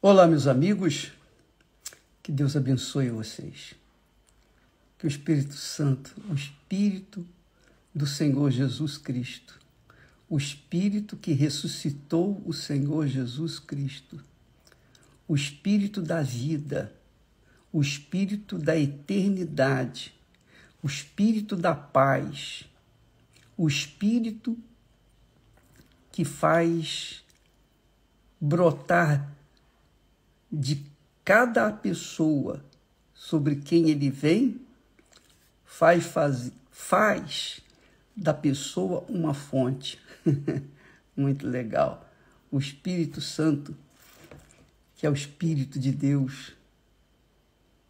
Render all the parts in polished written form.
Olá, meus amigos, que Deus abençoe vocês. Que o Espírito Santo, o Espírito do Senhor Jesus Cristo, o Espírito que ressuscitou o Senhor Jesus Cristo, o Espírito da vida, o Espírito da eternidade, o Espírito da paz, o Espírito que faz brotar de cada pessoa sobre quem ele vem, faz da pessoa uma fonte. Muito legal. O Espírito Santo, que é o Espírito de Deus,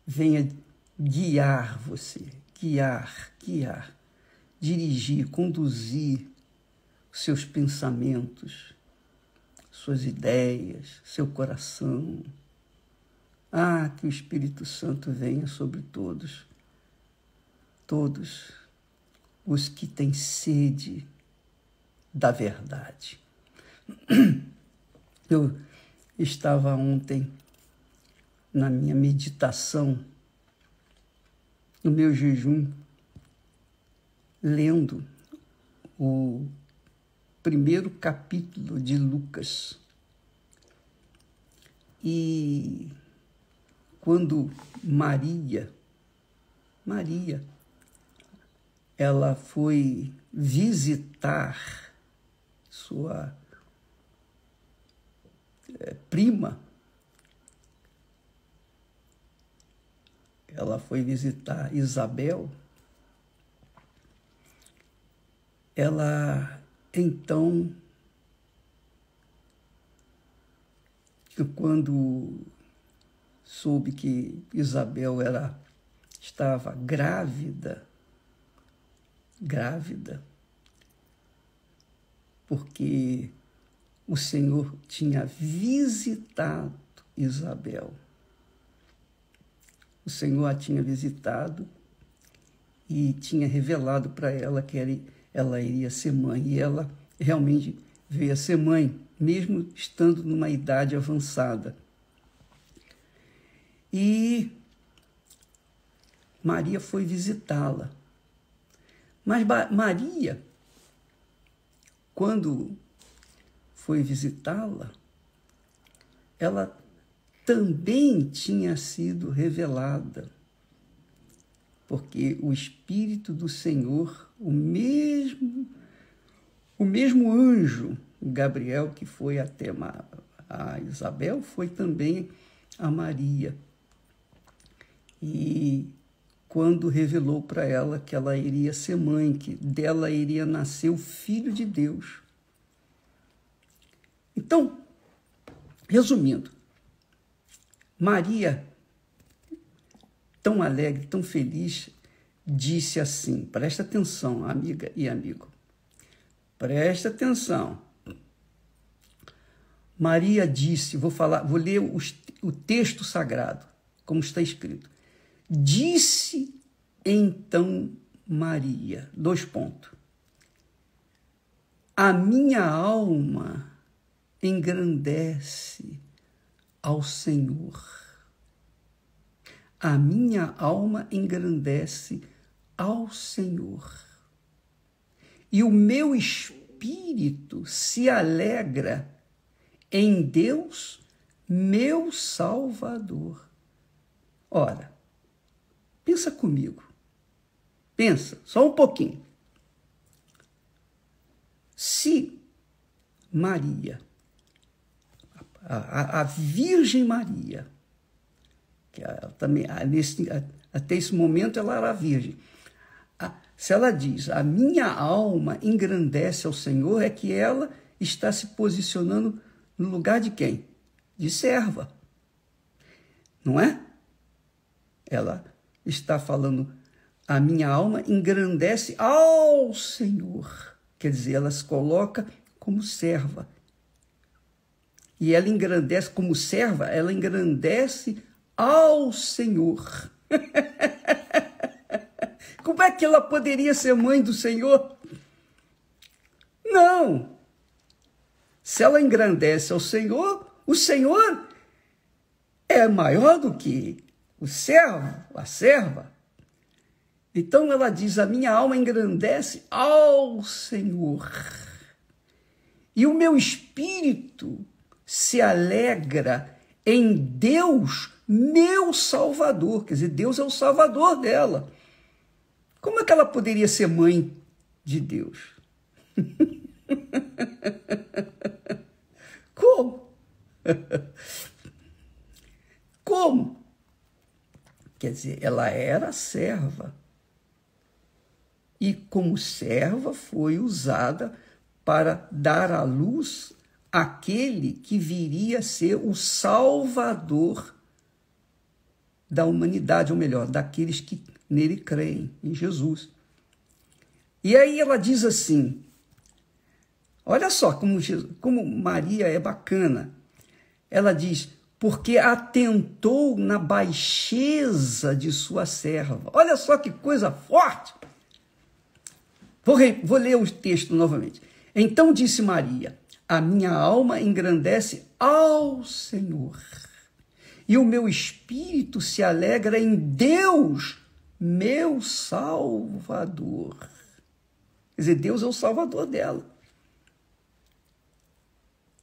venha guiar você, guiar, dirigir, conduzir seus pensamentos, suas ideias, seu coração. Que o Espírito Santo venha sobre todos os que têm sede da verdade. Eu estava ontem na minha meditação, no meu jejum, lendo o primeiro capítulo de Lucas. E quando Maria, ela foi visitar sua prima, ela foi visitar Isabel, ela então, quando soube que Isabel estava grávida, porque o Senhor tinha visitado Isabel. O Senhor a tinha visitado e tinha revelado para ela que ela iria ser mãe. E ela realmente veio a ser mãe, mesmo estando numa idade avançada. E Maria foi visitá-la. Mas Maria, quando foi visitá-la, ela também tinha sido revelada, porque o Espírito do Senhor, o mesmo anjo Gabriel que foi até a Isabel, foi também a Maria. E quando revelou para ela que ela iria ser mãe, que dela iria nascer o Filho de Deus. Então, resumindo, Maria, tão alegre, tão feliz, disse assim, presta atenção, amiga e amigo, presta atenção. Maria disse, vou ler o texto sagrado, como está escrito. Disse então Maria, : a minha alma engrandece ao Senhor. A minha alma engrandece ao Senhor. E o meu espírito se alegra em Deus, meu Salvador. Ora, pensa comigo. Pensa, só um pouquinho. Se Maria, a Virgem Maria, que ela também, até esse momento ela era virgem, se ela diz, a minha alma engrandece ao Senhor, é que ela está se posicionando no lugar de quem? De serva. Não é? Ela está falando, a minha alma engrandece ao Senhor. Quer dizer, ela se coloca como serva. E ela engrandece como serva, ela engrandece ao Senhor. Como é que ela poderia ser mãe do Senhor? Não. Se ela engrandece ao Senhor, o Senhor é maior do que o servo, a serva. Então ela diz, a minha alma engrandece ao Senhor, e o meu espírito se alegra em Deus, meu Salvador. Quer dizer, Deus é o Salvador dela. Como é que ela poderia ser mãe de Deus? Como? Como? Quer dizer, ela era serva. E como serva foi usada para dar à luz aquele que viria a ser o Salvador da humanidade, ou melhor, daqueles que nele creem, em Jesus. E aí ela diz assim, olha só como Maria é bacana. Ela diz, porque atentou na baixeza de sua serva. Olha só que coisa forte. Vou ler o texto novamente. Então disse Maria, a minha alma engrandece ao Senhor, e o meu espírito se alegra em Deus, meu Salvador. Quer dizer, Deus é o Salvador dela.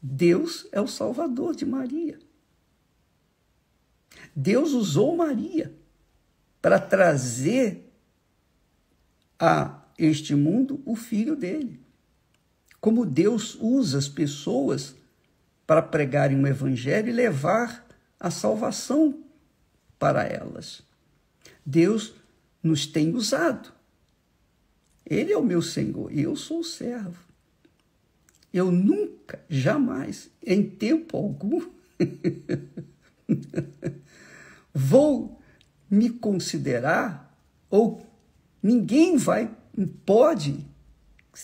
Deus é o Salvador de Maria. Deus usou Maria para trazer a este mundo o filho dele. Como Deus usa as pessoas para pregarem o evangelho e levar a salvação para elas. Deus nos tem usado. Ele é o meu Senhor e eu sou o servo. Eu nunca, jamais, em tempo algum, vou me considerar, ou ninguém pode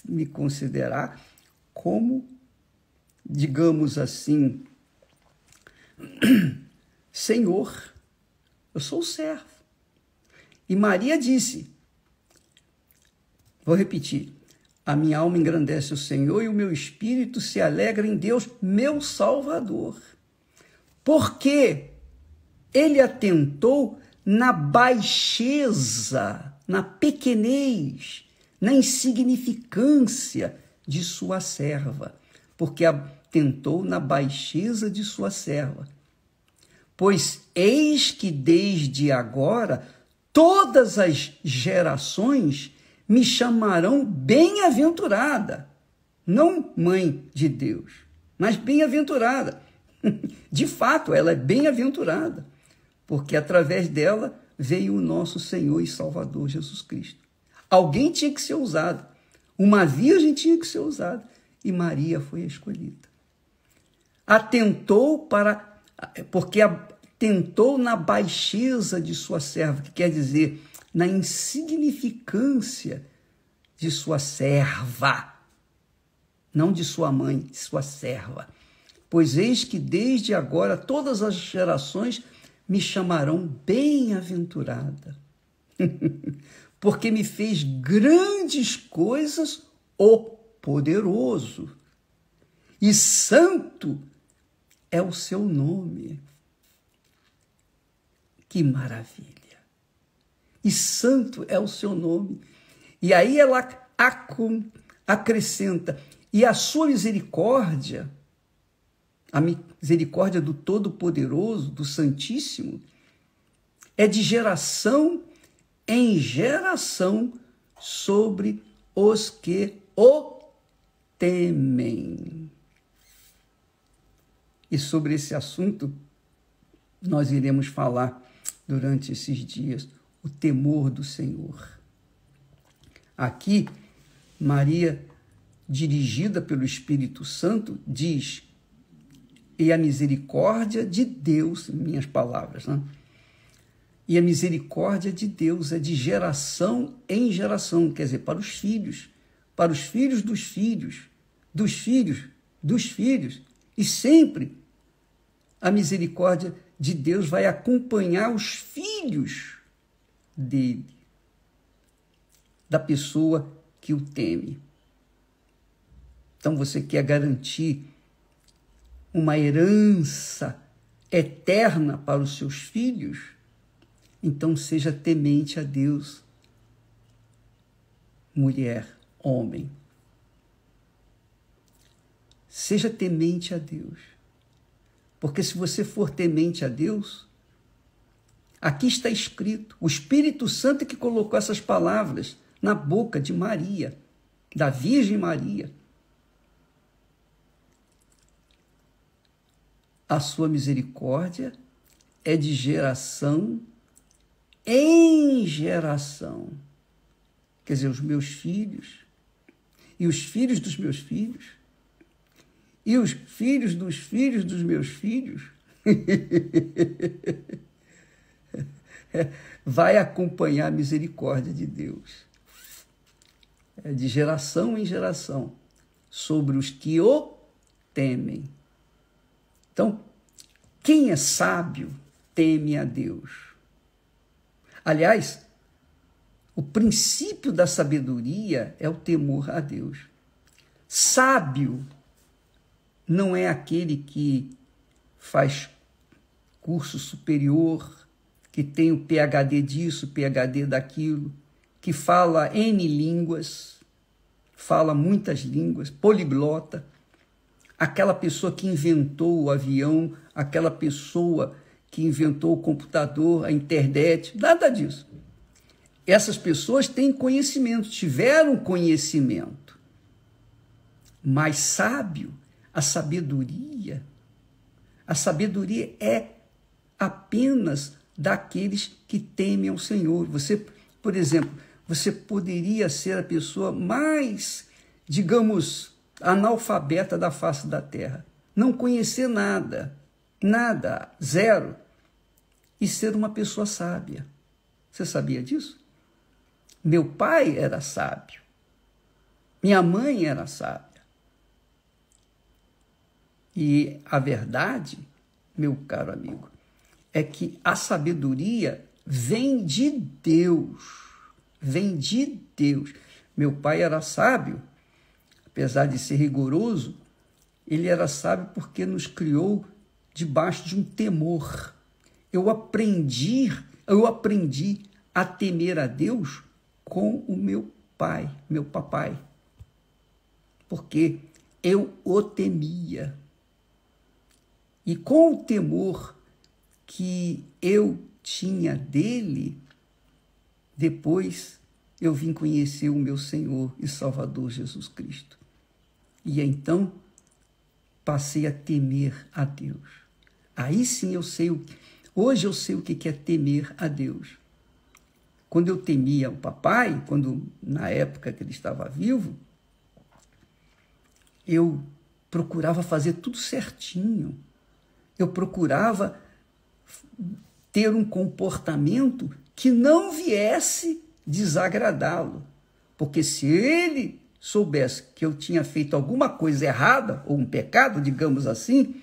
me considerar como, digamos assim, Senhor. Eu sou o servo. E Maria disse, vou repetir, a minha alma engrandece o Senhor e o meu espírito se alegra em Deus, meu Salvador. Porque ele atentou na baixeza, na pequenez, na insignificância de sua serva. Porque atentou na baixeza de sua serva. Pois eis que desde agora todas as gerações me chamarão bem-aventurada, não mãe de Deus, mas bem-aventurada. De fato, ela é bem-aventurada, porque através dela veio o nosso Senhor e Salvador Jesus Cristo. Alguém tinha que ser usado, uma virgem tinha que ser usada, e Maria foi escolhida. Porque atentou na baixeza de sua serva, que quer dizer, na insignificância de sua serva, não de sua mãe, de sua serva. Pois eis que desde agora todas as gerações me chamarão bem-aventurada, porque me fez grandes coisas o poderoso, e santo é o seu nome. Que maravilha! E santo é o seu nome. E aí ela acrescenta, e a sua misericórdia, a misericórdia do Todo-Poderoso, do Santíssimo, é de geração em geração sobre os que o temem. E sobre esse assunto nós iremos falar durante esses dias, o temor do Senhor. Aqui, Maria, dirigida pelo Espírito Santo, diz, e a misericórdia de Deus, minhas palavras, né? E a misericórdia de Deus é de geração em geração, quer dizer, para os filhos dos filhos, dos filhos dos filhos, e sempre a misericórdia de Deus vai acompanhar os filhos dele, da pessoa que o teme. Então você quer garantir uma herança eterna para os seus filhos, então seja temente a Deus, mulher, homem. Seja temente a Deus. Porque se você for temente a Deus, aqui está escrito, o Espírito Santo que colocou essas palavras na boca de Maria, da Virgem Maria. A sua misericórdia é de geração em geração. Quer dizer, os meus filhos, e os filhos dos meus filhos, e os filhos dos meus filhos, vai acompanhar a misericórdia de Deus. É de geração em geração, sobre os que o temem. Então, quem é sábio teme a Deus. Aliás, o princípio da sabedoria é o temor a Deus. Sábio não é aquele que faz curso superior, que tem o PhD disso, PhD daquilo, que fala N línguas, fala muitas línguas, poliglota, aquela pessoa que inventou o avião, aquela pessoa que inventou o computador, a internet, nada disso. Essas pessoas têm conhecimento, tiveram conhecimento, mas sábio, a sabedoria é apenas daqueles que temem ao Senhor. Você, por exemplo, você poderia ser a pessoa mais, digamos, analfabeta da face da terra, não conhecer nada, zero, e ser uma pessoa sábia. Você sabia disso? Meu pai era sábio, minha mãe era sábia. E a verdade, meu caro amigo, é que a sabedoria vem de Deus, vem de Deus. Meu pai era sábio, apesar de ser rigoroso, ele era sábio porque nos criou debaixo de um temor. Eu aprendi a temer a Deus com o meu pai, meu papai, porque eu o temia. E com o temor que eu tinha dele, depois eu vim conhecer o meu Senhor e Salvador Jesus Cristo. E então passei a temer a Deus. Aí sim hoje eu sei o que é temer a Deus. Quando eu temia o papai, na época que ele estava vivo, eu procurava fazer tudo certinho. Eu procurava ter um comportamento que não viesse desagradá-lo. Porque se ele soubesse que eu tinha feito alguma coisa errada, ou um pecado, digamos assim,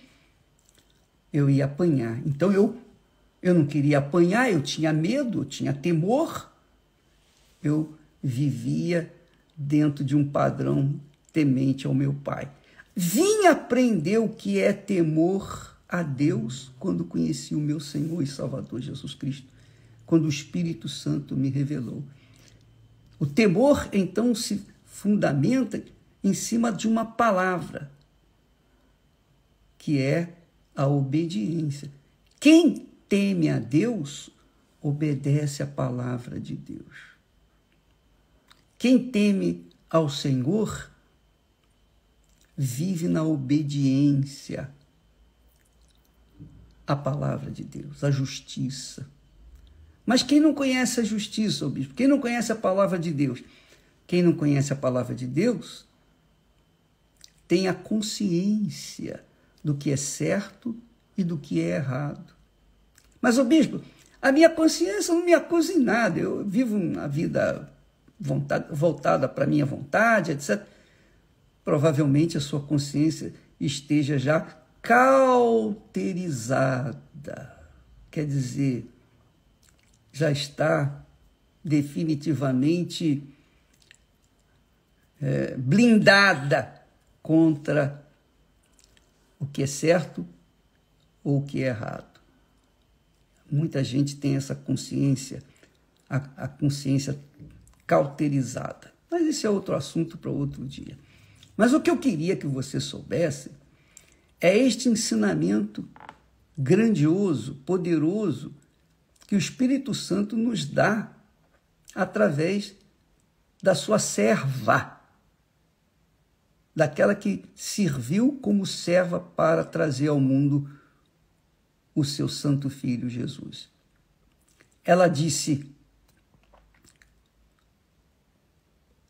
eu ia apanhar. Então eu não queria apanhar, eu tinha medo, eu tinha temor. Eu vivia dentro de um padrão temente ao meu pai. Vim aprender o que é temor a Deus quando conheci o meu Senhor e Salvador Jesus Cristo, quando o Espírito Santo me revelou. O temor, então, se fundamenta em cima de uma palavra, que é a obediência. Quem teme a Deus, obedece a palavra de Deus. Quem teme ao Senhor, vive na obediência à palavra de Deus, à justiça. Mas quem não conhece a justiça, bispo? Quem não conhece a palavra de Deus? Quem não conhece a palavra de Deus tem a consciência do que é certo e do que é errado. Mas, bispo, a minha consciência não me acusa em nada. Eu vivo uma vida voltada para a minha vontade, etc. Provavelmente a sua consciência esteja já cauterizada. Quer dizer, já está definitivamente blindada contra o que é certo, ou o que é errado. Muita gente tem essa consciência, a consciência cauterizada. Mas esse é outro assunto para outro dia. Mas o que eu queria que você soubesse é este ensinamento grandioso, poderoso, que o Espírito Santo nos dá através da sua serva, daquela que serviu como serva para trazer ao mundo o seu santo filho Jesus. Ela disse: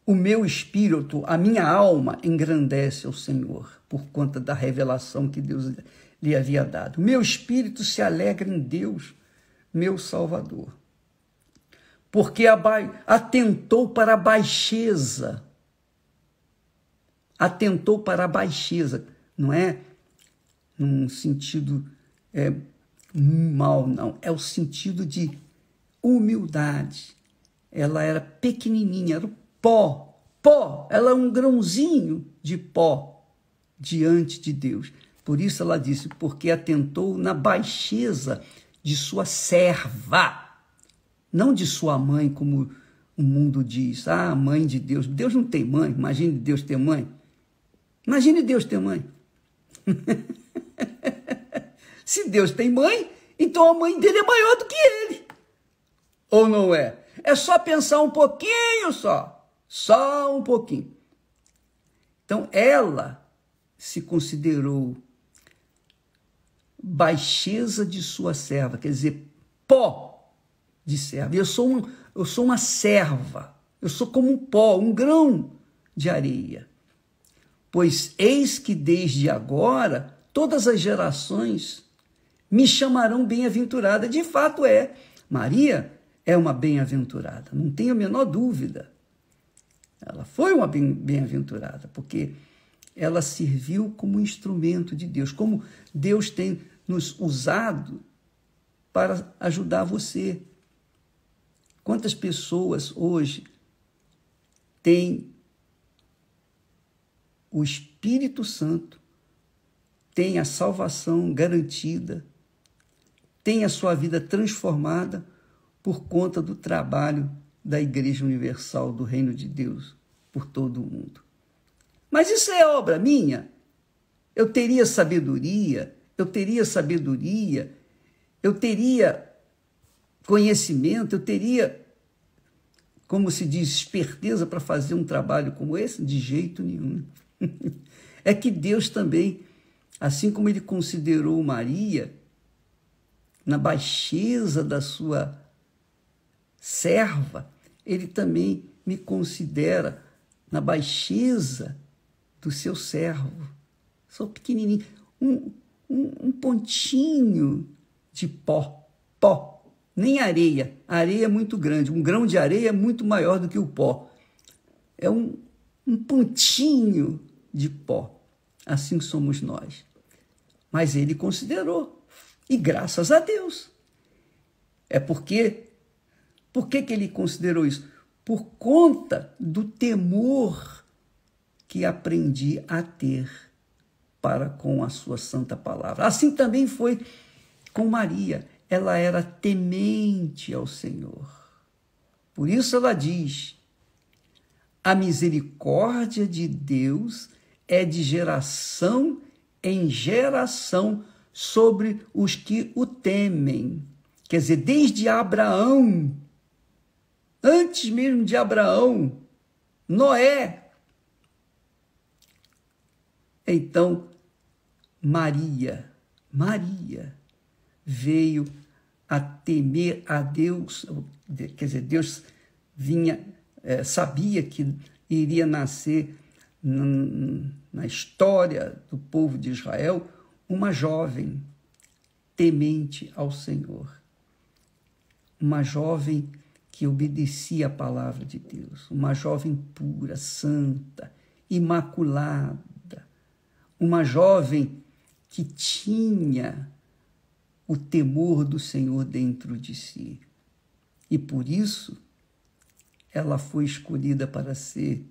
o meu espírito, a minha alma engrandece ao Senhor, por conta da revelação que Deus lhe havia dado. O meu espírito se alegra em Deus, meu Salvador, porque atentou para a baixeza. Atentou para a baixeza, não é num sentido mal, não. É o sentido de humildade. Ela era pequenininha, era pó, ela é um grãozinho de pó diante de Deus. Por isso ela disse, porque atentou na baixeza de sua serva, não de sua mãe, como o mundo diz. Ah, mãe de Deus. Deus não tem mãe, imagine Deus ter mãe. Imagine Deus ter mãe. Se Deus tem mãe, então a mãe dele é maior do que ele. Ou não é? É só pensar um pouquinho só um pouquinho. Então ela se considerou baixeza de sua serva, quer dizer, pó de serva. Eu sou uma serva, eu sou como um pó, um grão de areia. Pois eis que desde agora todas as gerações me chamarão bem-aventurada. De fato é. Maria é uma bem-aventurada, não tenho a menor dúvida. Ela foi uma bem-aventurada, porque ela serviu como instrumento de Deus, como Deus tem nos usado para ajudar você. Quantas pessoas hoje têm o Espírito Santo, têm a salvação garantida, têm a sua vida transformada por conta do trabalho da Igreja Universal do Reino de Deus por todo o mundo. Mas isso é obra minha? Eu teria sabedoria, eu teria conhecimento, eu teria, como se diz, esperteza para fazer um trabalho como esse? De jeito nenhum. É que Deus também, assim como ele considerou Maria, na baixeza da sua serva, ele também me considera na baixeza do seu servo. Sou pequenininho, um pontinho de pó, nem areia. A areia é muito grande, um grão de areia é muito maior do que o pó. É um pontinho de pó. Assim somos nós. Mas ele considerou, e graças a Deus. Por que ele considerou isso? Por conta do temor que aprendi a ter para com a sua santa palavra. Assim também foi com Maria. Ela era temente ao Senhor. Por isso ela diz: a misericórdia de Deus é de geração em geração sobre os que o temem. Quer dizer, desde Abraão, antes mesmo de Abraão, Noé. Então, Maria veio a temer a Deus, quer dizer, Deus sabia que iria nascer na história do povo de Israel uma jovem temente ao Senhor, uma jovem que obedecia a palavra de Deus, uma jovem pura, santa, imaculada, uma jovem que tinha o temor do Senhor dentro de si. E por isso ela foi escolhida para ser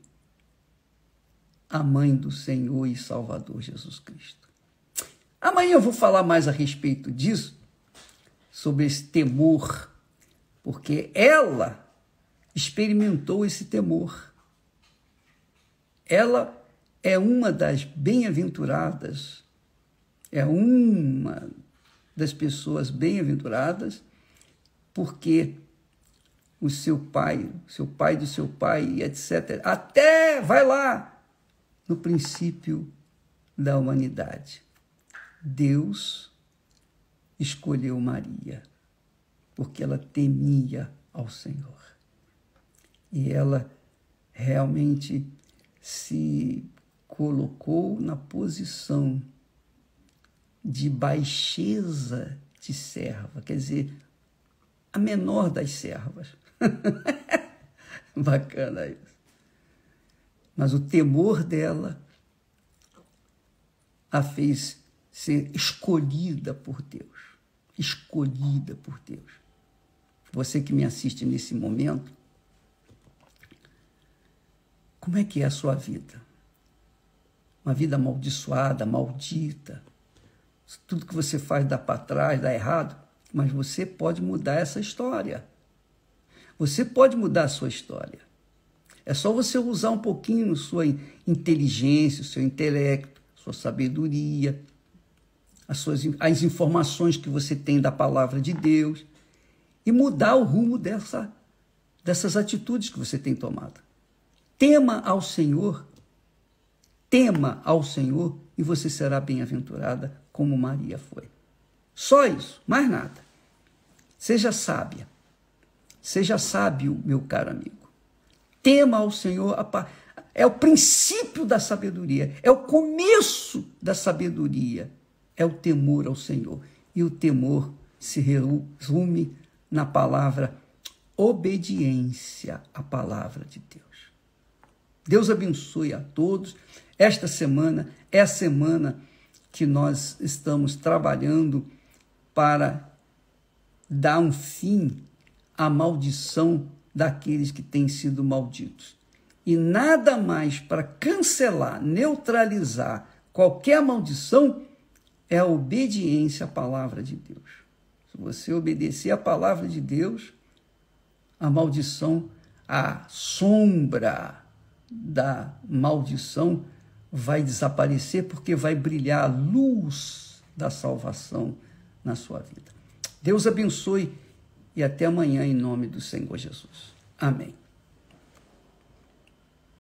a mãe do Senhor e Salvador Jesus Cristo. Amanhã eu vou falar mais a respeito disso, sobre esse temor, porque ela experimentou esse temor. Ela é uma das bem-aventuradas, é uma das pessoas bem-aventuradas, porque o seu pai do seu pai, etc., até vai lá no princípio da humanidade. Deus escolheu Maria, porque ela temia ao Senhor. E ela realmente se colocou na posição de baixeza de serva, quer dizer, a menor das servas. Bacana isso. Mas o temor dela a fez ser escolhida por Deus. Escolhida por Deus. Você que me assiste nesse momento, como é que é a sua vida? Uma vida amaldiçoada, maldita. Tudo que você faz dá para trás, dá errado, mas você pode mudar essa história. Você pode mudar a sua história. É só você usar um pouquinho sua inteligência, o seu intelecto, sua sabedoria, as informações que você tem da palavra de Deus e mudar o rumo dessas atitudes que você tem tomado. Tema ao Senhor e você será bem-aventurada como Maria foi. Só isso, mais nada. Seja sábia. Seja sábio, meu caro amigo. Tema ao Senhor. É o princípio da sabedoria. É o começo da sabedoria. É o temor ao Senhor. E o temor se resume na palavra obediência à palavra de Deus. Deus abençoe a todos. Esta semana é a semana que nós estamos trabalhando para dar um fim à maldição daqueles que têm sido malditos. E nada mais para cancelar, neutralizar qualquer maldição é a obediência à palavra de Deus. Se você obedecer à palavra de Deus, a maldição, a sombra da maldição vai desaparecer, porque vai brilhar a luz da salvação na sua vida. Deus abençoe e até amanhã em nome do Senhor Jesus. Amém.